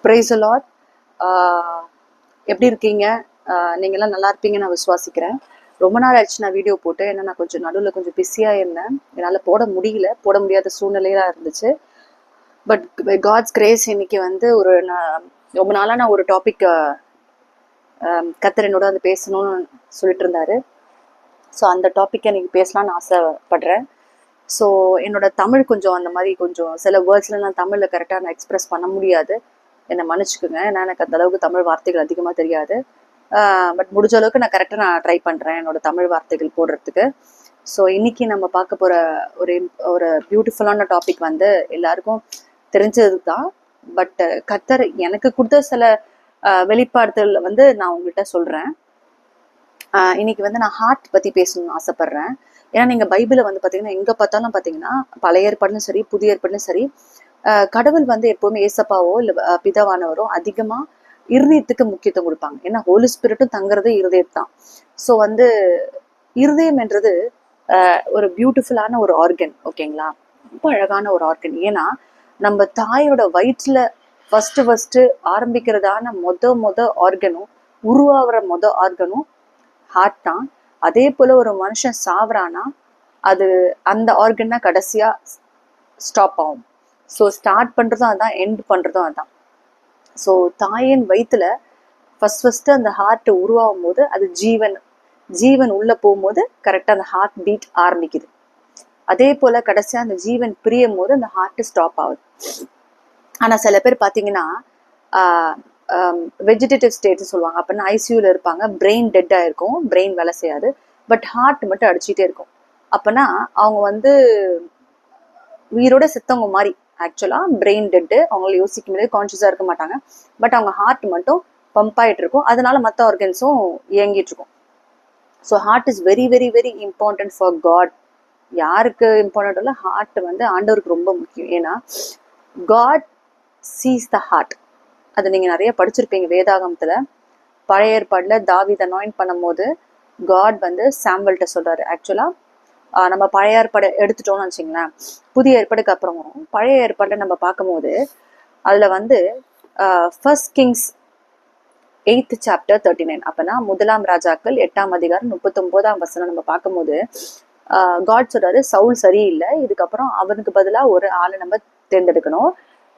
Praise the Lord. எப்படி இருக்கீங்க? நீங்கள்லாம் நல்லா இருப்பீங்கன்னு நான் விசுவாசிக்கிறேன். ரொம்ப நாள் ஆயிடுச்சு நான் வீடியோ போட்டு. ஏன்னா நான் கொஞ்சம் நடுவில் கொஞ்சம் பிஸியாக இருந்தேன். என்னால் போட முடியாத சூழ்நிலையாக இருந்துச்சு. பட் காட்ஸ் கிரேஸ் இன்னைக்கு வந்து நான் ரொம்ப நாளாக நான் ஒரு டாபிக் கர்த்தர் என்னோட வந்து பேசணும்னு சொல்லிட்டு இருந்தாரு. ஸோ அந்த டாப்பிக்கை இன்னைக்கு பேசலாம்னு ஆசைப்படுறேன். ஸோ என்னோட தமிழ் கொஞ்சம் அந்த மாதிரி கொஞ்சம் சில வேர்ட்ஸ்லாம் நான் தமிழில் கரெக்டாக நான் எக்ஸ்பிரஸ் பண்ண முடியாது, என்னை மன்னிச்சுக்குங்க. ஏன்னா எனக்கு அந்த அளவுக்கு தமிழ் வார்த்தைகள் அதிகமாக தெரியாது. பட் முடிஞ்ச அளவுக்கு நான் கரெக்டாக நான் ட்ரை பண்ணுறேன் என்னோட தமிழ் வார்த்தைகள் போடுறதுக்கு. ஸோ இன்னைக்கு நம்ம பார்க்க போகிற ஒரு பியூட்டிஃபுல்லான டாபிக் வந்து எல்லாருக்கும் தெரிஞ்சது தான். பட் கர்த்தர் எனக்கு கொடுத்த சில வெளிப்பாடுதல் வந்து நான் உங்கள்கிட்ட சொல்கிறேன். இன்னைக்கு வந்து நான் ஹார்ட் பற்றி பேசணும்னு ஆசைப்பட்றேன். ஏன்னா நீங்கள் பைபிளை வந்து பார்த்தீங்கன்னா எங்கே பார்த்தாலும் பார்த்தீங்கன்னா பழைய ஏற்பாடுலும் சரி புதிய ஏற்பாடுலும் சரி, கடவுள் வந்து எப்போவுமே ஏசப்பாவோ இல்லை பிதாவானவரோ அதிகமாக இருதயத்துக்கு முக்கியத்துவம் கொடுப்பாங்க. ஏன்னா ஹோலி ஸ்பிரிட்டும் தங்குறது இருதயம் தான். ஸோ வந்து இருதயம் என்றது ஒரு பியூட்டிஃபுல்லான ஒரு ஆர்கன், ஓகேங்களா? ரொம்ப அழகான ஒரு ஆர்கன். ஏன்னா நம்ம தாயோட வயிற்றுல ஃபர்ஸ்ட் ஆரம்பிக்கிறதான மொத ஆர்கனும் உருவாகிற ஆர்கனும் ஹார்ட் தான். அதே போல ஒரு மனுஷன் சாவறானா அது அந்த ஆர்கன் தான் கடைசியா ஸ்டாப் ஆகும். ஸோ ஸ்டார்ட் பண்றதும் அதான், எண்ட் பண்றதும் அதான். ஸோ தாயின் வயிற்றுல ஃபர்ஸ்ட் அந்த ஹார்ட் உருவாகும் போது அது ஜீவன் உள்ள போகும்போது கரெக்டாக அந்த ஹார்ட் பீட் ஆரம்பிக்குது. அதே போல கடைசியா அந்த ஜீவன் பிரியும் போது அந்த ஹார்ட் ஸ்டாப் ஆகுது. ஆனா சில பேர் பார்த்தீங்கன்னா வெஜிடேட்டிவ் ஸ்டேட்ஸ் சொல்லுவாங்க. அப்படின்னா ஐசியூல இருப்பாங்க, பிரெயின் டெட் ஆயிருக்கும், பிரெயின் வேலை செய்யாது, பட் ஹார்ட் மட்டும் அடிச்சுட்டே இருக்கும். அப்பனா அவங்க வந்து உயிரோட செத்தவங்க மாதிரி. ஆக்சுவலா பிரெயின் டெட்டு, அவங்கள யோசிக்க முடியாது, கான்சியஸா இருக்க மாட்டாங்க, பட் அவங்க ஹார்ட் மட்டும் பம்ப் ஆயிட்டு இருக்கும். அதனால மற்ற ஆர்கன்ஸும் இயங்கிட்டு இருக்கும். So heart is very very very important for God. யாருக்கு இம்பார்ட்டன்ட் இல்லை, ஹார்ட் வந்து ஆண்டவருக்கு ரொம்ப முக்கியம். ஏன்னா காட் சீஸ் த ஹார்ட். அது நீங்க நிறைய படிச்சிருப்பீங்க வேதாகமத்துல. பழைய ஏற்பாடுல தாவீதை அனாயிண்ட் பண்ணும் போது காட் வந்து சாமுவேல்கிட்ட சொல்றாரு. ஆக்சுவலா நம்ம பழைய ஏற்பாடு எடுத்துட்டோம்னு வச்சுங்களேன், புதிய ஏற்பாடுக்கு அப்புறமும் பழைய ஏற்பாடுல நம்ம பார்க்கும்போது அதுல வந்து ஃபர்ஸ்ட் கிங்ஸ் 8th chapter 39, அப்பனா முதலாம் ராஜாக்கள் 8ஆம் அதிகாரம் 39ஆம் வசனம் நம்ம பார்க்கும்போது காட் சொல்றாரு, சவுல் சரியில்லை, இதுக்கப்புறம் அவனுக்கு பதிலாக ஒரு ஆளை நம்ம தேர்ந்தெடுக்கணும்.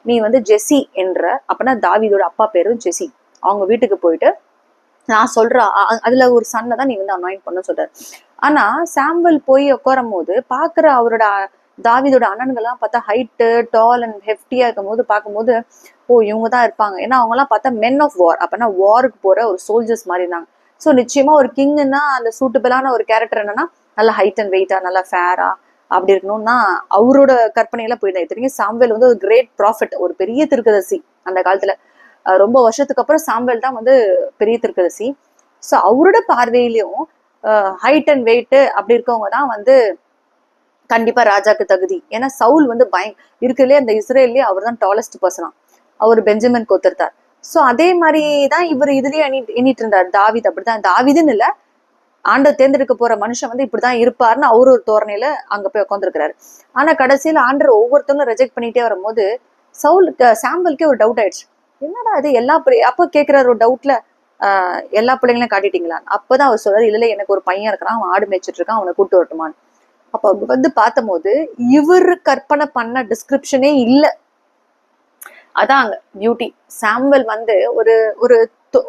நீ வந்து ஜெசி என்ற, அப்பனா தாவீதோட அப்பா பேரும் ஜெசி, அவங்க வீட்டுக்கு போயிட்டு நான் சொல்ற அதுல ஒரு சன்னை தான் நீ வந்து அனாயிண்ட் பண்ண சொல்றாரு. ஆனா சாமுவேல் போய் உட்காரும் போது பாக்குற அவரோட தாவீதோட அண்ணன்கள்லாம் பார்த்தா ஹைட்டு டால் அண்ட் ஹெஃப்டியா இருக்கும் போது பார்க்கும்போது இவங்க தான் இருப்பாங்க. ஏன்னா அவங்க எல்லாம் பார்த்தா மென் ஆஃப் வார், அப்பனா வாருக்கு போற ஒரு சோல்ஜர்ஸ் மாதிரி இருந்தாங்க. ஸோ நிச்சயமா ஒரு கிங்குன்னா அந்த சூட்டபிளான ஒரு கேரக்டர் என்னன்னா நல்லா ஹைட் அண்ட் வெயிட்டா, நல்லா ஃபேரா அப்படி இருக்கணும்னா அவரோட கற்பனையில போயிட்டேன். இத்தனைக்கும் சாமுவேல் வந்து ஒரு கிரேட் ப்ராஃபிட், ஒரு பெரிய தீர்க்கதரிசி. அந்த காலத்துல ரொம்ப வருஷத்துக்கு அப்புறம் சாமுவேல் தான் வந்து பெரிய தீர்க்கதரிசி. ஸோ அவரோட பார்வையிலையும் ஹைட் அண்ட் வெயிட் அப்படி இருக்கவங்க தான் வந்து கண்டிப்பா ராஜாக்கு தகுதி. ஏன்னா சவுல் வந்து இருக்கிறதுலே அந்த இஸ்ரேல்லே அவர் தான் டாலஸ்ட் பர்சனா, அவர் பெஞ்சமின் கோத்திரத்தார். ஸோ அதே மாதிரி தான் இவர் இதுலயே எண்ணிட்டு இருந்தார். தாவீது அப்படிதான், தாவீதுன்னு இல்லை, ஆண்டவர் தேர்ந்தெடுக்க போற மனுஷன் வந்து இப்படிதான் இருப்பாருன்னு அவரு ஒரு தோரணையில அங்க போய் உட்காந்துருக்கிறாரு. ஆனா கடைசியில ஆண்டவர் ஒவ்வொருத்தவங்களும் ரிஜெக்ட் பண்ணிட்டே வரும்போது சாம்பலுக்கே ஒரு டவுட் ஆயிடுச்சு. என்னடா அது எல்லா அப்ப கேட்கிறாரு ஒரு டவுட்ல, எல்லா பிள்ளைங்களையும் காட்டிட்டீங்களான்னு. அப்பதான் அவர் சொல்றாரு, இல்ல எனக்கு ஒரு பையன் இருக்கிறான், அவன் ஆடு மேய்ச்சிட்டு இருக்கான், அவனை கூட்டு வரட்டுமான்னு. அப்ப வந்து பார்த்தும் போது இவரு கற்பனை பண்ண டிஸ்கிரிப்ஷனே இல்லை. அதான் அங்க பியூட்டி. சாமுவேல் வந்து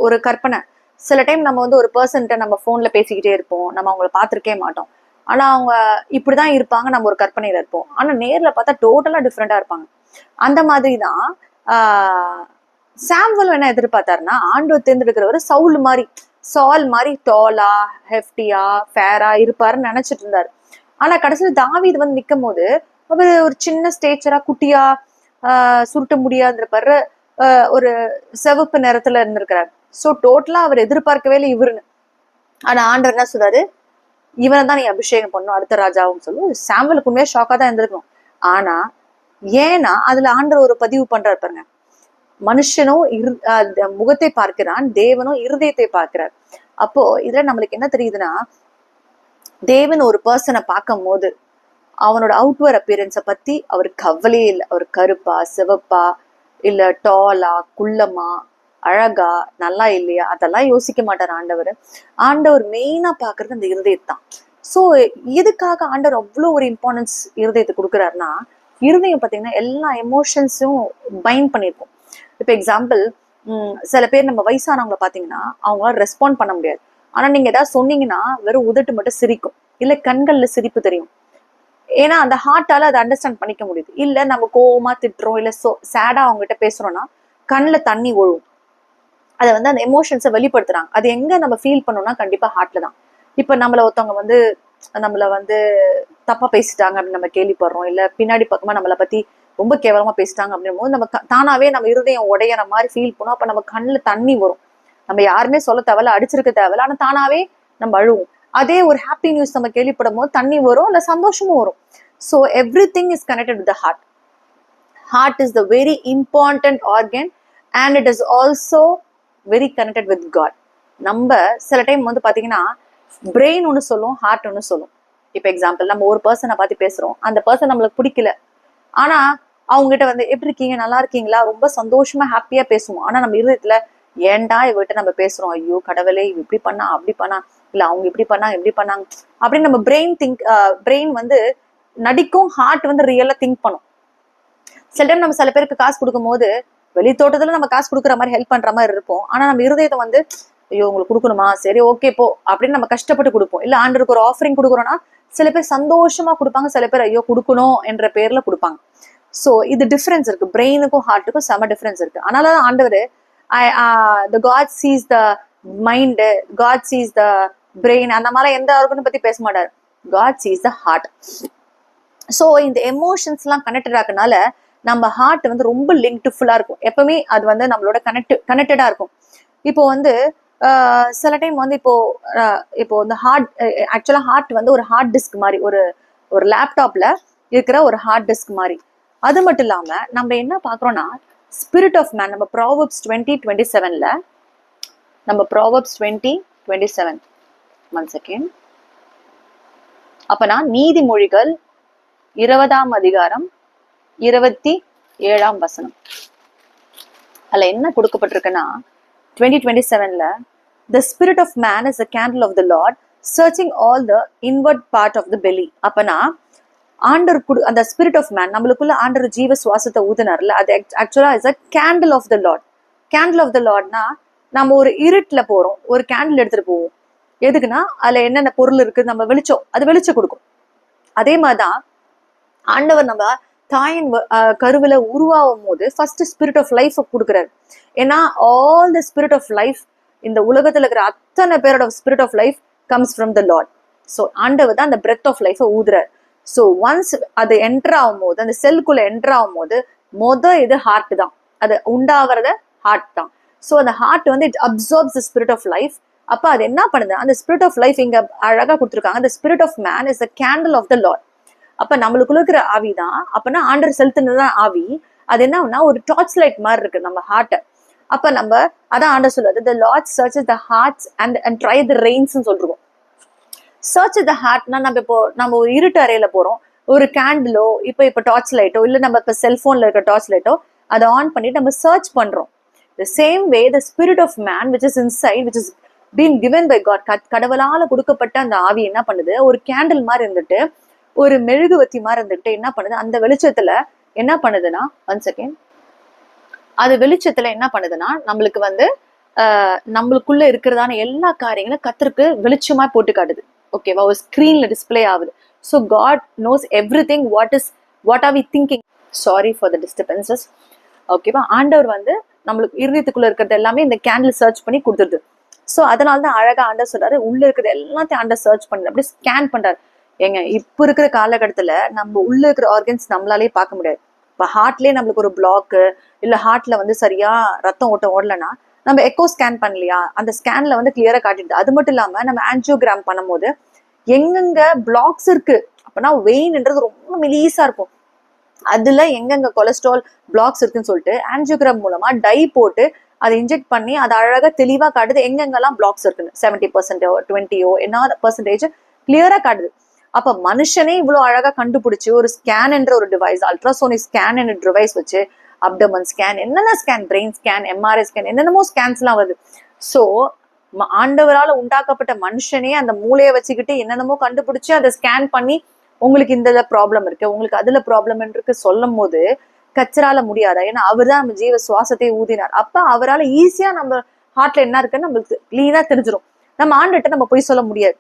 ஒரு கற்பனை. சில டைம் நம்ம வந்து ஒரு பர்சன்ட்ட நம்ம போன்ல பேசிக்கிட்டே இருப்போம், நம்ம அவங்கள பார்த்துருக்கே மாட்டோம், ஆனா அவங்க இப்படிதான் இருப்பாங்க, நம்ம ஒரு கற்பனையில இருப்போம், ஆனா நேர்ல பார்த்தா டோட்டலா டிஃப்ரெண்டா இருப்பாங்க. அந்த மாதிரிதான் சாமுவேல் என்ன எதிர்பார்த்தாருன்னா, ஆண்டவர் தேர்ந்தெடுக்கிறவர் சால் மாதிரி டாலா ஹெஃப்டியா ஃபேரா இருப்பாருன்னு நினைச்சிட்டு இருந்தாரு. ஆனா கடைசியில தாவீது வந்து நிக்கும் போது அவர் ஒரு சின்ன ஸ்டேச்சரா, குட்டியா, சுருட்ட முடியாதுன்றப்பாரு, ஒரு சிவப்பு நிறத்துல இருந்திருக்கிறார். ஸோ டோட்டலா அவர் எதிர்பார்க்கவே இல்லை இவருன்னு. ஆனா ஆண்டவர் என்ன சொல்றாரு, இவனை தான் நீ அபிஷேகம் பண்ணும் அடுத்த ராஜாவும் சொல்லு. சாமுவேலுக்கு உண்மையா ஷாக்கா தான் இருந்திருக்கும். ஆனா ஏன்னா அதுல ஆண்டவர் ஒரு பதிவு பண்றாரு பாருங்க, மனுஷனும் முகத்தை பார்க்கிறான், தேவனும் இருதயத்தை பார்க்கிறார். அப்போ இதுல நம்மளுக்கு என்ன தெரியுதுன்னா, தேவன் ஒரு பர்சனை பார்க்கும் போது அவனோட அவுட்வேர் அப்பியரன்ஸை பத்தி அவருக்கு கவலையே இல்லை. அவர் கருப்பா சிவப்பா இல்ல டாலா, குள்ளமா, அழகா, நல்லா இல்லையா, அதெல்லாம் யோசிக்க மாட்டார் ஆண்டவர். ஆண்டவர் மெயினா பாக்குறது அந்த இருதயத்தான். சோ எதுக்காக ஆண்டவர் அவ்வளோ ஒரு இம்பார்ட்டன்ஸ் இருதயத்தை கொடுக்குறாருன்னா, இருதயம் பார்த்தீங்கன்னா எல்லா எமோஷன்ஸும் பைண்ட் பண்ணியிருக்கும். இப்போ எக்ஸாம்பிள், சில பேர் நம்ம வயசானவங்களை பார்த்தீங்கன்னா அவங்களால ரெஸ்பாண்ட் பண்ண முடியாது. ஆனா நீங்க ஏதாவது சொன்னீங்கன்னா வெறும் உதட்டு மட்டும் சிரிக்கும், இல்ல கண்கள்ல சிரிப்பு தெரியும். ஏன்னா அந்த ஹார்ட்டால அதை அண்டர்ஸ்டாண்ட் பண்ணிக்க முடியுது. இல்ல நம்ம கோவமா திட்டுறோம், இல்ல சேடா அவங்ககிட்ட பேசுறோம்னா கண்ணில் தண்ணி ஒழும். அதை வந்து அந்த எமோஷன்ஸை வெளிப்படுத்துறாங்க. அது எங்க நம்ம ஃபீல் பண்ணோம்னா கண்டிப்பா ஹார்ட்ல தான். இப்ப நம்மள ஒருத்தவங்க வந்து நம்மள வந்து தப்பா பேசிட்டாங்க அப்படின்னு நம்ம கேள்விப்படுறோம், இல்ல பின்னாடி பக்கமா நம்மளை பத்தி ரொம்ப கேவலமா பேசிட்டாங்க அப்படின்னும் போது நம்ம தானாவே நம்ம இருதயம் உடையிற மாதிரி ஃபீல் பண்ணும். அப்ப நம்ம கண்ணுல தண்ணி வரும். நம்ம யாருமே சொல்ல தேவையில்ல, அடிச்சிருக்க தேவையில்ல, ஆனா தானாவே நம்ம அழுவோம். அதே ஒரு ஹாப்பி நியூஸ் நம்ம கேள்விப்படும் போது தண்ணி வரும், இல்ல சந்தோஷமும் வரும். So everything is connected with the heart. Heart is the very important organ and it is also very connected with God. நம்ம சில டைம் வந்து பாத்தீங்கன்னா பிரெயின் ஒன்று சொல்லும், ஹார்ட் ஒன்று சொல்லும். இப்போ எக்ஸாம்பிள், நம்ம ஒரு பர்சனை பார்த்து பேசுறோம், அந்த பர்சன் நம்மளுக்கு பிடிக்கல, ஆனா அவங்க கிட்ட வந்து எப்படி இருக்கீங்க, நல்லா இருக்கீங்களா, ரொம்ப சந்தோஷமா ஹாப்பியா பேசுவோம். ஆனா நம்ம இருதயத்துல ஏன்டா இவகிட்ட நம்ம பேசுறோம், ஐயோ கடவுளே இவ இப்படி பண்ணா அப்படி பண்ணா, இல்ல அவங்க இப்படி பண்ணாங்க இப்படி பண்ணாங்க அப்படின்னு நம்ம பிரெயின் வந்து நடிக்கும், ஹார்ட் வந்து ரியலா திங்க் பண்ணும். சில டைம் நம்ம சில பேருக்கு காசு கொடுக்கும் போது வெளி தோட்டத்துல நம்ம காசு கொடுக்குற மாதிரி ஹெல்ப் பண்ற மாதிரி இருப்போம். ஆனா நம்ம இருதயத்தை வந்து ஐயோ உங்களுக்கு கொடுக்கணுமா, சரி ஓகே போ அப்படின்னு நம்ம கஷ்டப்பட்டு கொடுப்போம். இல்ல ஆண்டருக்கு ஒரு ஆஃபரிங் கொடுக்குறோம்னா சில பேர் சந்தோஷமா கொடுப்பாங்க, சில பேர் ஐயோ கொடுக்கணும் என்ற பேர்ல கொடுப்பாங்க. ஸோ இது டிஃபரன்ஸ் இருக்கு, பிரெயினுக்கும் ஹார்ட்டுக்கும் செம டிஃபரன்ஸ் இருக்கு. அதனால ஆண்டவர் the God sees the mind, God sees the brain அந்த மாதிரி எந்த ஆர்கனும் பத்தி பேச மாட்டாரு. God sees the heart. So இந்த எமோஷன்ஸ் எல்லாம் கனெக்டட் ஆகுனால நம்ம ஹார்ட் வந்து ரொம்ப லிங்க்டுஃபுல்லா இருக்கும். எப்பவுமே அது வந்து நம்மளோட கனெக்டடா இருக்கும். இப்போ வந்து சில டைம் வந்து இப்போ இந்த ஆக்சுவலா ஹார்ட் வந்து ஒரு ஹார்ட் டிஸ்க் மாதிரி, ஒரு லேப்டாப்ல இருக்கிற ஒரு ஹார்ட் டிஸ்க் மாதிரி. அது மட்டும் இல்லாம நம்ம என்ன பாக்குறோம்னா ஸ்பிரிட் ஆஃப் மேன், நம்ம ப்ராவர்ப்ஸ் 20:27ல, நம்ம ப்ராவர்ப்ஸ் 20:27 1 செகண்ட். அப்பனா நீதிமொழிகள் 20ஆம் அதிகாரம் 27ஆம் வசனம். அதுல என்ன கொடுக்கப்பட்டிருக்குன்னா 20:27ல, the spirit of man is a candle of the Lord, searching all the inward part of the belly. அப்பனா ஆண்டர் அந்த ஸ்பிரிட் ஆஃப் மேன், நம்மளுக்குள்ள ஆண்டர் ஜீவ சுவாசத்தை ஊதுனார்ல, அது ஆக்சுவலா is a candle of the Lord. Candle of the லார்ட்னா நம்ம ஒரு இருட்டுல போறோம், ஒரு கேண்டில் எடுத்துட்டு போவோம். எதுக்குன்னா அதுல என்னென்ன பொருள் இருக்கு, நம்ம வெளிச்சம், அது வெளிச்சம் கொடுக்கும். அதே மாதிரிதான் ஆண்டவர் நம்ம தாயின் கருவில உருவாகும் போது ஃபர்ஸ்ட் ஸ்பிரிட் ஆஃப் லைஃப் கொடுக்குறாரு. ஏன்னா all the spirit of life, இந்த உலகத்துல இருக்கிற அத்தனை பேரோட spirit of life comes from the lord. So ஆண்டவர் தான் அந்த பிரெத் ஆஃப் லைஃபை ஊதுறாரு. ஸோ ஒன்ஸ் அது என்டர் ஆகும் போது, அந்த செல்குள்ள என்டர் ஆகும் போது இது ஹார்ட் தான், அது உண்டாகிறத ஹார்ட் தான். ஸோ அந்த ஹார்ட் வந்து it absorbs the spirit of life. அப்ப அது என்ன பண்ணுது, அந்த ஸ்பிரிட் ஆஃப் லைஃப் இங்க அழகா கொடுத்துருக்காங்க, அந்த spirit of man is the candle of the lord. அப்ப நம்மளுக்குள்ள இருக்கிற ஆவி தான், அப்பனா ஆண்டர் செலுத்தினதான் ஆவி. அது என்னன்னா ஒரு டார்ச் லைட் மாதிரி இருக்கு நம்ம ஹார்ட்டை. அப்ப நம்ம அதான் ஆண்டர் சொல்லுவது, the Lord searches the hearts and try the reins சொல்றோம். சர்ச் த ஹார்ட்னா நம்ம ஒரு இருட்டு அறையில போறோம், ஒரு கேண்டிலோ இப்ப டார்ச் லைட்டோ, இல்ல நம்ம இப்ப செல்போன்ல இருக்க டார்ச் லைட்டோ அதை ஆன் பண்ணிட்டு நம்ம சர்ச் பண்றோம். The same way the spirit of man which is inside, which is being given by God, கடவுளால கொடுக்கப்பட்ட அந்த ஆவி என்ன பண்ணுது, ஒரு கேண்டில் மாதிரி இருந்துட்டு, ஒரு மெழுகுவத்தி மாதிரி இருந்துட்டு என்ன பண்ணுது, அந்த வெளிச்சத்துல என்ன பண்ணுதுன்னா, ஒன் செகண்ட், அது வெளிச்சத்துல என்ன பண்ணுதுன்னா நம்மளுக்கு வந்து நம்மளுக்குள்ள இருக்கிறதான எல்லா காரியங்களும் கர்த்தருக்கு வெளிச்சமா போட்டு காட்டுது. ஓகேவா, ஒரு ஸ்கிரீன்ல டிஸ்பிளே ஆகுது. So God knows everything, what are we thinking. Sorry for the disturbances. ஓகேவா, ஆண்டவர் வந்து நம்மளுக்கு இருதயத்துக்குள்ள இருக்கிறது எல்லாமே இந்த கேண்டில் சர்ச் பண்ணி கொடுத்துருது. ஸோ அதனால தான் அழகா ஆண்டவர் சொல்றாரு, உள்ள இருக்கிறது எல்லாத்தையும் ஆண்டவர் சர்ச் பண்ணு, அப்படியே ஸ்கேன் பண்றாரு. ஏங்க இப்ப இருக்கிற காலகட்டத்துல நம்ம உள்ள இருக்கிற ஆர்கன்ஸ் நம்மளாலே பார்க்க முடியாது. இப்ப ஹார்ட்லயே நம்மளுக்கு ஒரு பிளாக்கு, இல்ல ஹார்ட்ல வந்து சரியா ரத்தம் ஓட்டம் ஓடலன்னா நம்ம எக்கோ ஸ்கேன் பண்ணலையா, அந்த ஸ்கேன்ல வந்து கிளியரா காட்டிடுது. அது மட்டும் இல்லாம நம்ம ஆன்ஜியோகிராம் பண்ணும்போது எங்கெங்க பிளாக்ஸ் இருக்கு, அப்பனா வெயின்ன்றது ரொம்ப மெலிசா இருக்கும், அதுல எங்கெங்க கொலஸ்ட்ரால் பிளாக்ஸ் இருக்குன்னு சொல்லிட்டு ஆன்ஜியோகிராம் மூலமா டை போட்டு அதை இன்ஜெக்ட் பண்ணி அதை அழகா தெளிவா காட்டுது, எங்கெங்கெல்லாம் பிளாக்ஸ் இருக்குன்னு. 70% 20 என்ன பர்சன்டேஜ் கிளியரா காட்டுது. அப்ப மனுஷனே இவ்வளவு அழகா கண்டுபிடிச்சு ஒரு ஸ்கேன் என்ற ஒரு டிவைஸ், அல்ட்ராசோனிக் ஸ்கேன் என்ற டிவைஸ் வச்சு அப்டமன் ஸ்கேன், என்னென்ன scan, brain scan, MRI scan, என்னென்னமோ ஸ்கேன்ஸ் எல்லாம் வருது. ஸோ ஆண்டவரால் உண்டாக்கப்பட்ட மனுஷனே அந்த மூளையை வச்சுக்கிட்டு என்னென்னமோ கண்டுபிடிச்சு அதை ஸ்கேன் பண்ணி உங்களுக்கு இந்த ப்ராப்ளம் இருக்கு, உங்களுக்கு அதுல ப்ராப்ளம் இருக்கு சொல்லும் போது கச்சரால முடியாதா? ஏன்னா அவர் தான் நம்ம ஜீவ சுவாசத்தை ஊதினார். அப்ப அவரால் ஈஸியா நம்ம ஹார்ட்ல என்ன இருக்குன்னு நம்மளுக்கு கிளீனா தெரிஞ்சிடும். நம்ம ஆண்டுகிட்ட நம்ம போய் சொல்ல முடியாது,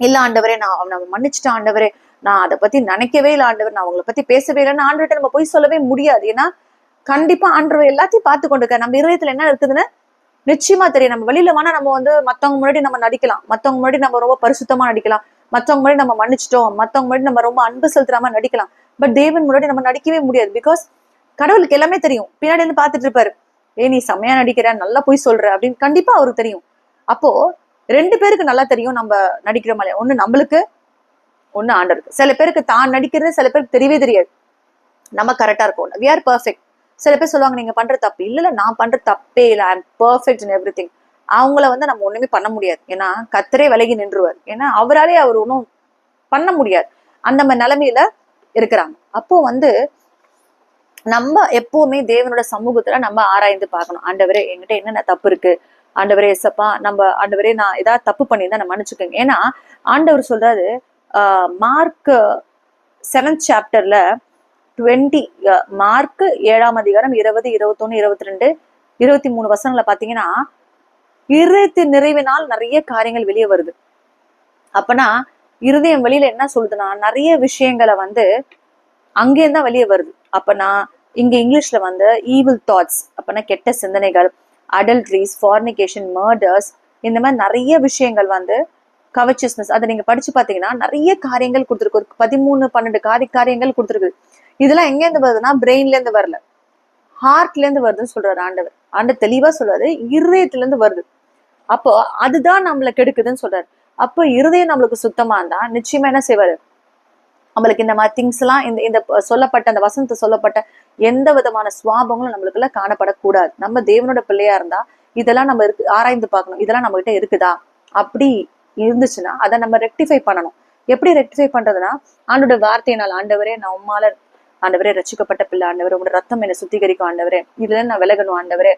இல்ல ஆண்டவரே நான் நம்ம மன்னிச்சுட்டேன் ஆண்டவரே, நான் அதை பத்தி நினைக்கவே இல்லை ஆண்டவர், நான் அவங்களை பத்தி பேசவே இல்லைன்னு ஆண்டுகிட்ட நம்ம போய் சொல்லவே முடியாது. ஏன்னா கண்டிப்பா ஆண்டவர் எல்லாத்தையும் பார்த்து கொண்டிருக்க. நம்ம இதயத்துல என்ன இருக்குதுன்னு நிச்சயமா தெரியும். நம்ம வெளியில வேணா நம்ம வந்து மத்தவங்க முன்னாடி நம்ம நடிக்கலாம், மத்தவங்க முன்னாடி நம்ம ரொம்ப பரிசுத்தமா நடிக்கலாம், மத்தவங்க முன்னாடி நம்ம மன்னிச்சிட்டோம், மத்தவங்க முன்னாடி நம்ம ரொம்ப அன்பு செலுத்துறாம நடிக்கலாம். பட் தேவன் முன்னாடி நம்ம நடிக்கவே முடியாது. பிகாஸ் கடவுளுக்கு எல்லாமே தெரியும். பின்னாடி வந்து பாத்துட்டு இருப்பாரு, நீ செம்மையா நடிக்கிற, நல்லா போய் சொல்ற அப்படின்னு கண்டிப்பா அவருக்கு தெரியும். அப்போ 2 பேருக்கு நல்லா தெரியும் நம்ம நடிக்கிற மாதிரி. ஒண்ணு நம்மளுக்கு, ஒண்ணு ஆண்டருக்கு. சில பேருக்கு தான் நடிக்கிறது சில பேருக்கு தெரியவே தெரியாது. நம்ம கரெக்டா இருக்கோம், வி ஆர் பர்ஃபெக்ட். சில பேர் சொல்லுவாங்க நீங்க பண்ற தப்பு. இல்ல நான் பண்ற தப்பே இல்லை, I am perfect in every thing. அவங்கள வந்து நம்ம ஒண்ணுமே பண்ண முடியாது. ஏன்னா கத்தரே விலகி நின்றுவார். ஏன்னா அவராலே அவர் ஒன்றும் பண்ண முடியாது. அந்த மாதிரி நிலைமையில இருக்கிறாங்க. அப்போ வந்து நம்ம எப்பவுமே தேவனோட சமூகத்துல நம்ம ஆராய்ந்து பார்க்கணும். ஆண்டவரே என்கிட்ட என்னென்ன தப்பு இருக்கு, ஆண்டவரே எசப்பா, நம்ம ஆண்டவரே நான் ஏதாவது தப்பு பண்ணியிருந்தா நான் மன்னிச்சுக்கோங்க. ஏன்னா ஆண்டவர் சொல்றாரு, மார்க் 7th சாப்டர்ல 20 மார்க் 7ஆம் அதிகாரம் 20, 21, 22, 23 வசனங்களை பாத்தீங்கன்னா, இருதயத்தின் நிறைவினால் நிறைய காரியங்கள் வெளியே வருது. அப்பனா இருதயம் வெளியில என்ன சொல்லுதுன்னா, நிறைய விஷயங்களை வந்து அங்கேயும் தான் வெளியே வருது. அப்பனா இங்க இங்கிலீஷ்ல வந்து ஈவில் தாட்ஸ், அப்பனா கெட்ட சிந்தனைகள், அடல்ட்ரிஸ், ஃபார்னிகேஷன், மர்டர்ஸ், இந்த மாதிரி நிறைய விஷயங்கள் வந்து கவர்ச்சியஸ்னஸ், அதை நீங்க படிச்சு பாத்தீங்கன்னா நிறைய காரியங்கள் கொடுத்துருக்கு. ஒரு 13-12 காரியங்கள் கொடுத்துருக்கு. இதெல்லாம் எங்க இருந்து வருதுன்னா பிரெயின்ல இருந்து வரல, ஹார்ட்ல இருந்து வருதுன்னு சொல்றாரு ஆண்டவர். ஆண்டவர் தெளிவா சொல்றாரு, இருதயத்துல இருந்து வருது. அப்போ அதுதான் நம்மள கெடுக்குதுன்னு சொல்றாரு. அப்போ இருதயம் நம்மளுக்கு சுத்தமா இருந்தா நிச்சயமா என்ன செய்வாரு, நம்மளுக்கு இந்த மாதிரி திங்ஸ் எல்லாம் இந்த சொல்லப்பட்ட அந்த வசனத்தை சொல்லப்பட்ட எந்த விதமான சுவாபங்களும் நம்மளுக்குள்ள காணப்படக்கூடாது. நம்ம தேவனோட பிள்ளையா இருந்தா இதெல்லாம் நம்ம ஆராய்ந்து பார்க்கணும், இதெல்லாம் நம்ம கிட்ட இருக்குதா. அப்படி இருந்துச்சுன்னா அதை நம்ம ரெக்டிஃபை பண்ணணும். எப்படி ரெக்டிஃபை பண்றதுன்னா, ஆண்டோட வார்த்தையினால், ஆண்டவரே நான் உம்மால ஆண்டவரே ரட்சிக்கப்பட்ட பிள்ளை, ஆண்டவரே உங்களோட ரத்தம் என்னை சுத்திகரிக்கும் ஆண்டவரே, இதுல நான் விலகணும் ஆண்டவரே,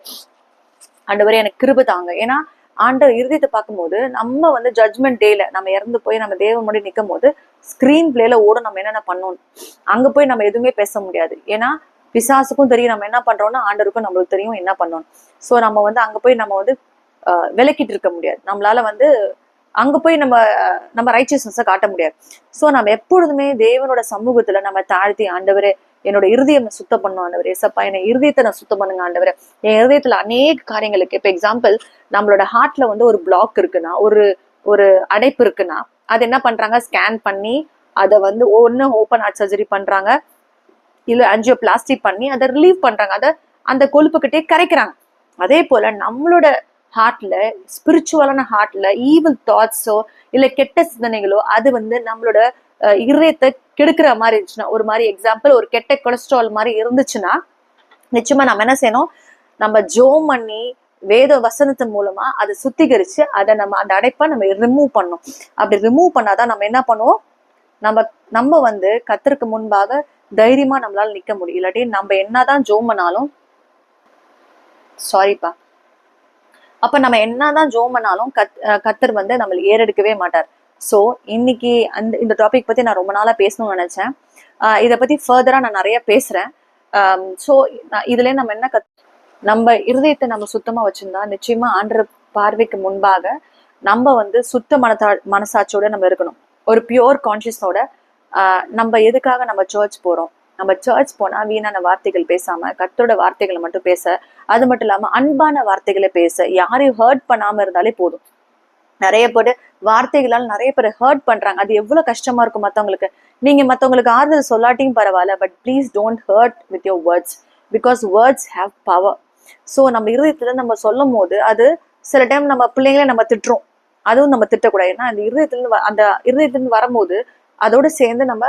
ஆண்டவரே எனக்கு கிருபை தாங்க. ஏன்னா ஆண்டவர் இருதயத்தை பார்க்கும்போது நம்ம வந்து ஜட்மெண்ட் டேல நம்ம இறந்து போய் நம்ம தேவன் முன்னாடி நிற்கும் போது ஸ்கிரீன் பிளேல ஓடும் நம்ம என்னென்ன பண்ணணும். அங்க போய் நம்ம எதுவுமே பேச முடியாது. ஏன்னா பிசாசுக்கும் தெரியும் நம்ம என்ன பண்றோம்னு, ஆண்டவருக்கும் நம்மளுக்கு தெரியும் என்ன பண்ணணும். ஸோ நம்ம வந்து அங்க போய் நம்ம வந்து விலக்கிட்டு இருக்க முடியாது. நம்மளால வந்து அங்க போய் நம்ம ரைச்சியஸ்னஸை காட்ட முடியாது. ஸோ நம்ம எப்பொழுதுமே தேவனோட சமூகத்துல நம்ம தாழ்த்தி, ஆண்டவரே என்னோட இருதயம் சுத்தம் பண்ணும் ஆண்டவரே, சப்பா என்னை இருதயத்தை நான் சுத்தம் பண்ணுங்க ஆண்டவரே. என் இருதயத்துல அநேக காரியங்களுக்கு, இப்ப எக்ஸாம்பிள் நம்மளோட ஹார்ட்ல வந்து ஒரு பிளாக் இருக்குன்னா, ஒரு அடைப்பு இருக்குன்னா, அது என்ன பண்றாங்க, ஸ்கேன் பண்ணி அதை வந்து ஒன்னு ஓப்பன் ஹார்ட் சர்ஜரி பண்றாங்க, இல்ல ஆஞ்சியோபிளாஸ்டி பண்ணி அதை ரிலீவ் பண்றாங்க, அதை அந்த கொழுப்புக்கிட்டே கரைக்கிறாங்க. அதே போல நம்மளோட ஹார்ட்ல, ஸ்பிரிச்சுவலான ஹார்ட்ல ஈவில் தாட்ஸோ இல்ல கெட்ட சிந்தனைகளோ அது வந்து நம்மளோட இருதயத்தை கெடுக்கிற மாதிரி இருந்துச்சுன்னா, ஒரு மாதிரி எக்ஸாம்பிள் ஒரு கெட்ட கொலஸ்ட்ரால் மாதிரி இருந்துச்சுன்னா, நிச்சயமா நம்ம என்ன செய்யணும், நம்ம ஜோம் பண்ணி வேத வசனத்தின் மூலமா அதை சுத்திகரிச்சு அதை நம்ம அந்த அடைப்பை நம்ம ரிமூவ் பண்ணணும். அப்படி ரிமூவ் பண்ணாதான் நம்ம என்ன பண்ணுவோம், நம்ம வந்து கர்த்தருக்கு முன்பாக தைரியமா நம்மளால நிக்க முடியும். இல்லாட்டி நம்ம என்னதான் ஜோம் பண்ணாலும், சாரிப்பா, அப்ப நம்ம என்னதான் ஜோம் பண்ணாலும் கர்த்தர் வந்து நம்மளை ஏறெடுக்கவே மாட்டார். ஸோ இன்னைக்கு இந்த டாபிக் பத்தி நான் ரொம்ப நாளா பேசணும்னு நினைச்சேன். இதை பத்தி ஃபர்தரா நான் நிறைய பேசுறேன். ஸோ இதுல நம்ம என்ன நம்ம இருதயத்தை நம்ம சுத்தமா வச்சிருந்தா நிச்சயமா ஆண்டவர் பார்வைக்கு முன்பாக நம்ம வந்து சுத்த மனசாட்சியோட நம்ம இருக்கணும். ஒரு பியோர் கான்சியஸோட நம்ம எதுக்காக நம்ம சர்ச் போறோம், நம்ம சர்ச் போனா வீணான வார்த்தைகள் பேசாம கர்த்தரோட வார்த்தைகளை மட்டும் பேச, அது மட்டும் இல்லாம அன்பான வார்த்தைகளை பேச, யாரையும் ஹர்ட் பண்ணாம இருந்தாலே போதும். நிறைய பேர் வார்த்தைகளால் நிறைய பேர் ஹர்ட் பண்றாங்க. அது எவ்வளவு கஷ்டமா இருக்கும் மத்தவங்களுக்கு. நீங்க மத்தவங்களுக்கு ஆறுதல் சொல்லாட்டியும் பரவாயில்ல, but please don't hurt with your words, because words have power. So நம்ம இருதயத்துல நம்ம சொல்லும் போது அது சில டைம் நம்ம பிள்ளைங்கள நம்ம திட்டுறோம், அதுவும் நம்ம திட்டக்கூடாது. ஏன்னா அந்த இருதயத்திலிருந்து வரும்போது அதோட சேர்ந்து நம்ம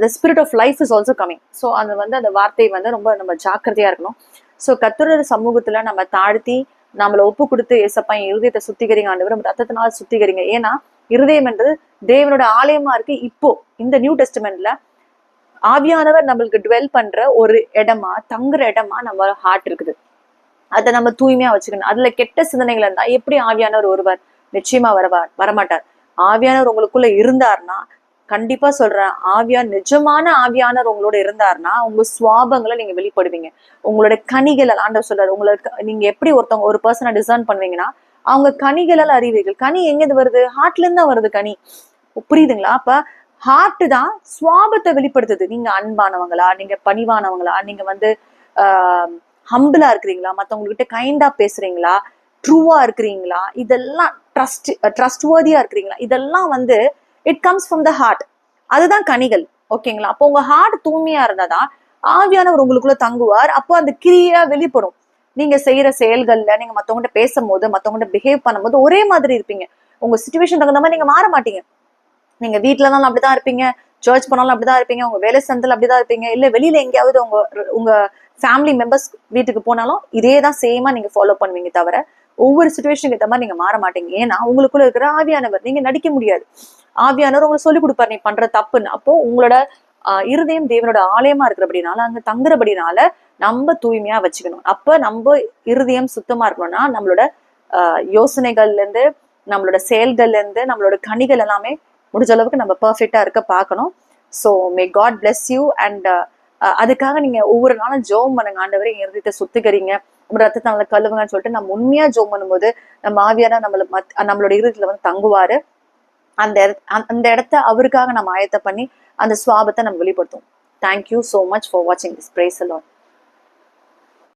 the spirit of life is also coming. So அது வந்து அந்த வார்த்தை வந்து ரொம்ப நம்ம ஜாக்கிரதையா இருக்கணும். ஸோ கர்த்தரோட சமூகத்துல நம்ம தாழ்த்தி நம்மளை ஒப்பு கொடுத்து, ஏசப்பா என் இருதயத்தை சுத்திகரிங்க ஆண்டவர், நம்ம ரத்தத்தினால் சுத்திகரிங்க. ஏன்னா இருதயம் என்றது தேவனோட ஆலயமா இருக்கு. இப்போ இந்த நியூ டெஸ்டமெண்ட்ல ஆவியானவர் நம்மளுக்கு டுவெல் பண்ற ஒரு இடமா, தங்குற இடமா நம்ம ஹார்ட் இருக்குது. அதை நம்ம தூய்மையா வச்சுக்கணும். அதுல கெட்ட சிந்தனைகள் இருந்தா எப்படி ஆவியானவர் ஒருவர்? நிச்சயமா வரமாட்டார். ஆவியானவர் உங்களுக்குள்ள இருந்தார்னா, கண்டிப்பா சொல்றேன், நிஜமான ஆவியானவர் உங்களோட இருந்தார்னா உங்க சுவாபங்களை நீங்க வெளிப்படுவீங்க. உங்களோட கனிகள் ஆண்டவர் சொல்றாரு, உங்களுக்கு நீங்க எப்படி ஒரு பர்சனை டிசைன் பண்ணுவீங்கன்னா அவங்க கனிகளால் அறிவீர்கள். கனி எங்க வருது? ஹார்ட்ல இருந்து தான் வருது கனி. புரியுதுங்களா? அப்ப ஹார்ட் தான் சுவாபத்தை வெளிப்படுத்துது. நீங்க அன்பானவங்களா, நீங்க பணிவானவங்களா, நீங்க ஹம்பிளா இருக்கிறீங்களா, மத்தவங்ககிட்ட கைண்டா பேசுறீங்களா, ட்ரூவா இருக்கிறீங்களா, இதெல்லாம் ட்ரஸ்ட்வர்தியா இருக்கிறீங்களா, இதெல்லாம் it comes from the heart. அதுதான் கனிகள். ஓகேங்களா? அப்போ உங்க ஹார்ட் தூய்மையா இருந்தாதான் ஆவியானவர் உங்களுக்குள்ள தங்குவார். அப்போ அந்த கிரியா வெளிப்படும். நீங்க செய்யற செயல்கள்ல, நீங்க மத்தவங்ககிட்ட பேசும்போது, மத்தவங்ககிட்ட பிஹேவ் பண்ணும்போது ஒரே மாதிரி இருப்பீங்க. உங்க சிச்சுவேஷன் தகுந்த மாதிரி நீங்க மாற மாட்டீங்க. நீங்க வீட்டுலனாலும் அப்படிதான் இருப்பீங்க, சர்ச் பண்ணாலும் அப்படிதான் இருப்பீங்க, உங்க வேலை சந்தில் அப்படிதான் இருப்பீங்க, இல்ல வெளியில எங்கேயாவது உங்க ஃபேமிலி மெம்பர்ஸ் வீட்டுக்கு போனாலும் இதேதான் சேமா நீங்க ஃபாலோ பண்ணுவீங்க. தவிர ஒவ்வொரு சுச்சுவேஷனுக்கு ஏற்ற மாதிரி நீங்க மாற மாட்டீங்க. ஏன்னா உங்களுக்குள்ள இருக்கிற ஆவியானவர், நீங்க நடிக்க முடியாது. ஆவியானவர் உங்களுக்கு சொல்லி கொடுப்பாரு நீ பண்ற தப்புன்னு. அப்போ உங்களோட இருதயம் தேவனோட ஆலயமா இருக்கிறபடினால, அங்க தங்குறபடினால நம்ம தூய்மையா வச்சுக்கணும். அப்ப நம்ம இருதயம் சுத்தமா இருக்கணும்னா நம்மளோட யோசனைகள்ல இருந்து, நம்மளோட செயல்கள்ல இருந்து, நம்மளோட கனிகள் எல்லாமே முடிஞ்ச அளவுக்கு நம்ம பெர்ஃபெக்டா இருக்க பார்க்கணும். So may God bless you. And அதுக்காக நீங்க ஒவ்வொரு நாளும் ஜோம் பண்ணுங்க. ஆண்டவரே என் இருதயத்தை சுத்திகரிங்க, நம்ம ரத்தத்தை நம்மளை கழுவுங்கன்னு சொல்லிட்டு நம்ம உண்மையா ஜோம் பண்ணும்போது நம்ம ஆவியான நம்மளோட இருதயத்துல தங்குவாரு. அந்த இடத்த அவருக்காக நம்ம ஆயத்த பண்ணி அந்த சுவாபத்தை நம்ம வெளிப்படுத்தும். Thank you so much for watching this. Praise the Lord.